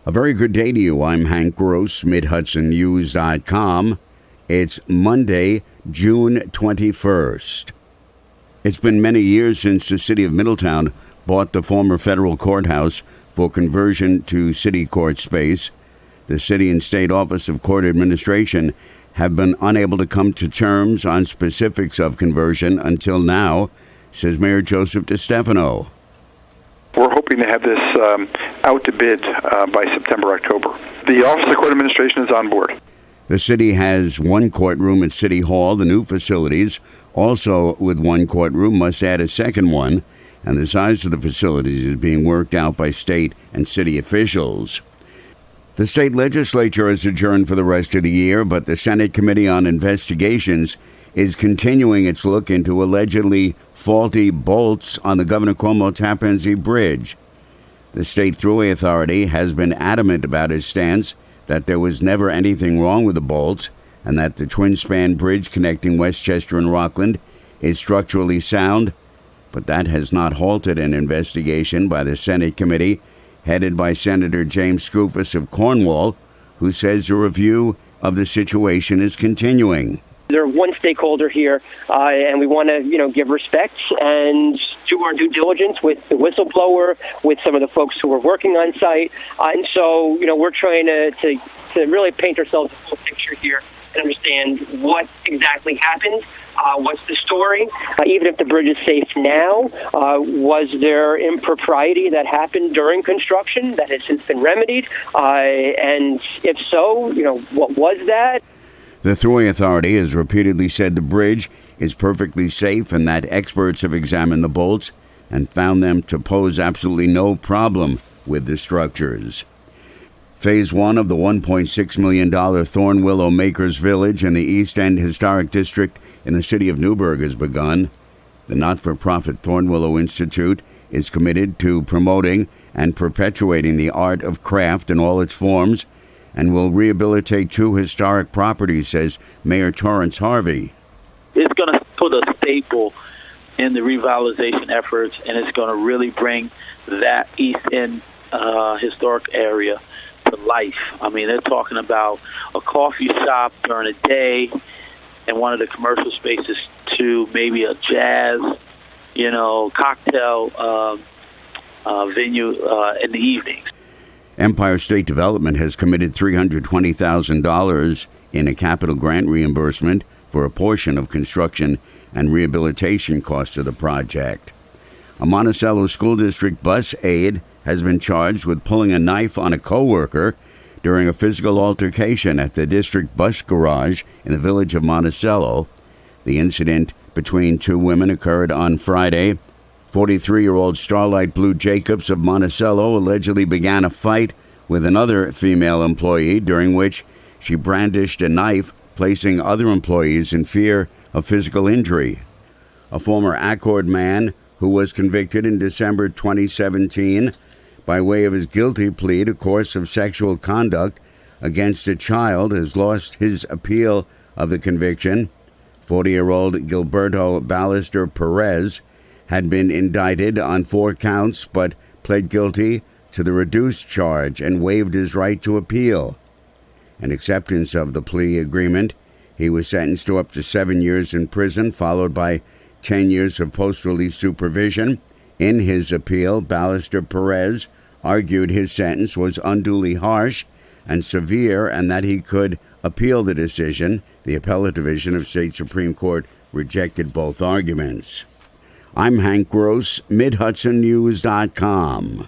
A very good day to you. I'm Hank Gross, Mid-Hudson It's Monday, June 21st. It's been many years since the city of Middletown bought the former federal courthouse for conversion to city court space. The city and state office of court administration have been unable to come to terms on specifics of conversion until now, says Mayor Joseph DeStefano. We're hoping to have this out to bid by September, October. The Office of Court Administration is on board. The city has one courtroom at City Hall. The new facilities, also with one courtroom, must add a second one, and the size of the facilities is being worked out by state and city officials. The state legislature is adjourned for the rest of the year, but the Senate Committee on Investigations is continuing its look into allegedly faulty bolts on the Governor Cuomo Tappan Zee Bridge. The state thruway authority has been adamant about its stance that there was never anything wrong with the bolts and that the twin-span bridge connecting Westchester and Rockland is structurally sound, but that has not halted an investigation by the Senate committee headed by Senator James Skoufis of Cornwall, who says a review of the situation is continuing. They're one stakeholder here, and we want to, give respect and do our due diligence with the whistleblower, with some of the folks who are working on site. And so, we're trying to really paint ourselves a full picture here and understand what exactly happened. What's the story? Even if the bridge is safe now, was there impropriety that happened during construction that has since been remedied? And if so, what was that? The Thruway Authority has repeatedly said the bridge is perfectly safe and that experts have examined the bolts and found them to pose absolutely no problem with the structures. Phase 1 of the $1.6 million Thornwillow Makers Village in the East End Historic District in the city of Newburgh has begun. The not-for-profit Thornwillow Institute is committed to promoting and perpetuating the art of craft in all its forms and will rehabilitate 2 historic properties, says Mayor Torrance Harvey. It's going to put a staple in the revitalization efforts, and it's going to really bring that East End historic area to life. I mean, they're talking about a coffee shop during the day and one of the commercial spaces to maybe a jazz, cocktail venue in the evenings. Empire State Development has committed $320,000 in a capital grant reimbursement for a portion of construction and rehabilitation costs of the project. A Monticello School District bus aide has been charged with pulling a knife on a coworker during a physical altercation at the district bus garage in the village of Monticello. The incident between 2 women occurred on Friday. 43-year-old Starlight Blue Jacobs of Monticello allegedly began a fight with another female employee during which she brandished a knife, placing other employees in fear of physical injury. A former Accord man who was convicted in December 2017 by way of his guilty plea to course of sexual conduct against a child has lost his appeal of the conviction. 40-year-old Gilberto Ballester Perez had been indicted on 4 counts but pled guilty to the reduced charge and waived his right to appeal. In acceptance of the plea agreement, he was sentenced to up to 7 years in prison, followed by 10 years of post-release supervision. In his appeal, Ballester Perez argued his sentence was unduly harsh and severe and that he could appeal the decision. The appellate division of State Supreme Court rejected both arguments. I'm Hank Gross, MidHudsonNews.com.